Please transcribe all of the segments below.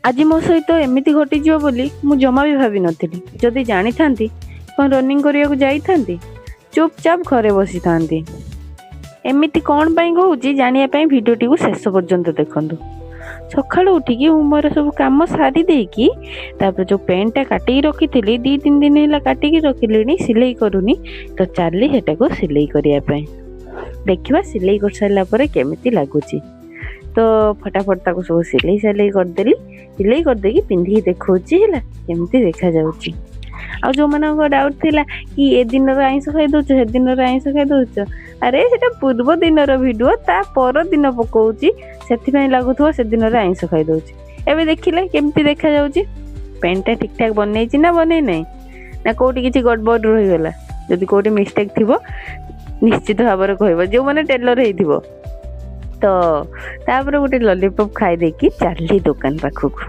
आज मो सहित एमती घटीଯିବ ବୋଲି ମୁଁ ଜମା ବି ଭାବି ନଥିଲି। ଯଦି ଜାଣିଥାନ୍ତି କ'ଣ ରନିଂ କରିବାକୁ ଯାଇଥାନ୍ତି, ଚୁପଚାପ ଘରେ ବସିଥାନ୍ତି। ଏମିତି କ'ଣ ପାଇଁ କହୁଛି ଜାଣିବା ପାଇଁ ଭିଡ଼ିଓଟିକୁ ଶେଷ ପର୍ଯ୍ୟନ୍ତ ଦେଖନ୍ତୁ। ସକାଳୁ ଉଠିକି ମୁଁ ମୋର ସବୁ କାମ ସାରି ଦେଇକି ତାପରେ ଯେଉଁ ପ୍ୟାଣ୍ଟଟା କାଟିକି ରଖିଥିଲି 2-3 ଦିନ ହେଲା କାଟିକି ରଖିଲିଣି, ସିଲେଇ କରୁନି, ତ ଚାଲି ସେଟାକୁ ସିଲେଇ କରିବା ପାଇଁ। ଦେଖିବା ସିଲେଇ କରିସାରିଲା ପରେ କେମିତି ଲାଗୁଛି। ତ ଫଟାଫଟ ତାକୁ ସବୁ ସିଲେଇ କରିଦେଲି। ସିଲେଇ କରିଦେଇକି ପିନ୍ଧିକି ଦେଖାଉଛି ହେଲା କେମିତି ଦେଖାଯାଉଛି। ଆଉ ଯେଉଁମାନଙ୍କ ଡାଉଟ୍ ଥିଲା କି ଏ ଦିନର ଆଇଁଷ ଖାଇଦେଉଛ, ସେ ଦିନର ଆଇଁଷ ଖାଇଦେଉଛ, ଆରେ ସେଟା ପୂର୍ବ ଦିନର ଭିଡ଼ିଓ, ତା ପରଦିନ ପକାଉଛି, ସେଥିପାଇଁ ଲାଗୁଥିବ ସେଦିନରେ ଆଇଁଷ ଖାଇଦେଉଛି। ଏବେ ଦେଖିଲେ କେମିତି ଦେଖାଯାଉଛି। ପ୍ୟାଣ୍ଟଟା ଠିକ୍ଠାକ୍ ବନେଇଛି ନା ବନେଇ ନାହିଁ, ନା କେଉଁଠି କିଛି ଗଡ଼ବଡ଼ ରହିଗଲା। ଯଦି କେଉଁଠି ମିଷ୍ଟେକ୍ ଥିବ ନିଶ୍ଚିତ ଭାବରେ କହିବ, ଯେଉଁମାନେ ଟେଲର ହେଇଥିବ। ତ ତାପରେ ଗୋଟେ ଲଲିପପ୍ ଖାଇ ଦେଇକି ଚାଲିଲି ଦୋକାନ ପାଖକୁ।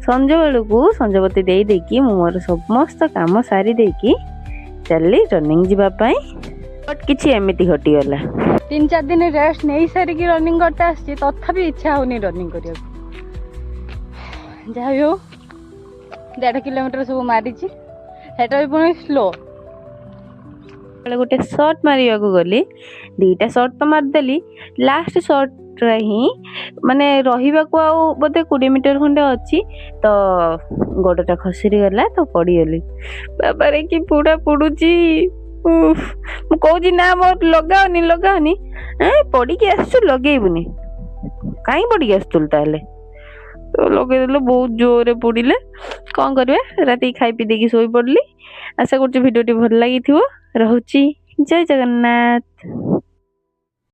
ସଞ୍ଜ ବେଳକୁ ସଞ୍ଜବତୀ ଦେଇକି ମୁଁ ମୋର ସମସ୍ତ କାମ ସାରି ଦେଇକି ଚାଲିଲି ରନିଂ ଯିବା ପାଇଁ। ବଟ୍ କିଛି ଏମିତି ଘଟିଗଲା। 3-4 ଦିନ ରେଷ୍ଟ ନେଇ ସାରିକି ରନିଂ କରତେ ଆସିଛି, ତଥାପି ଇଚ୍ଛା ହେଉନି ରନିଂ କରିବାକୁ। ଯାହା ବି ହଉ 1.5 କିଲୋମିଟର ସବୁ ମାରିଛି, ସେଟା ବି ପୁଣି ସ୍ଲୋ। ଗୋଟେ ସର୍ଟ ମାରିବାକୁ ଗଲି, 2ଟା ସର୍ଟ ତ ମାରିଦେଲି। ଲାଷ୍ଟ ସର୍ଟରେ ହିଁ ମାନେ ରହିବାକୁ ଆଉ ବୋଧେ 20 ମିଟର ଖଣ୍ଡେ ଅଛି, ତ ଗୋଡ଼ଟା ଖସିଗଲା, ତ ପଡ଼ିଗଲି। ବାବାରେ କି ପୁଡ଼ା ପଡ଼ୁଛି। ମୁଁ କହୁଛି ନା ମୋର ଲଗାଉନି। ପଡ଼ିକି ଆସିଛୁ ଲଗେଇବୁନି, କାହିଁ ପଡ଼ିକି ଆସିଥିଲୁ ତାହେଲେ? ତ ଲଗେଇଦେଲେ ବହୁତ ଜୋରରେ ପୋଡ଼ିଲେ। କ'ଣ କରିବା, ରାତିକି ଖାଇ ପିଇ ଦେଇକି ଶୋଇ ପଡ଼ିଲି। ଆଶା କରୁଛି ଭିଡ଼ିଓଟି ଭଲ ଲାଗିଥିବ। ରହୁଛି, ଜୟ ଜଗନ୍ନାଥ।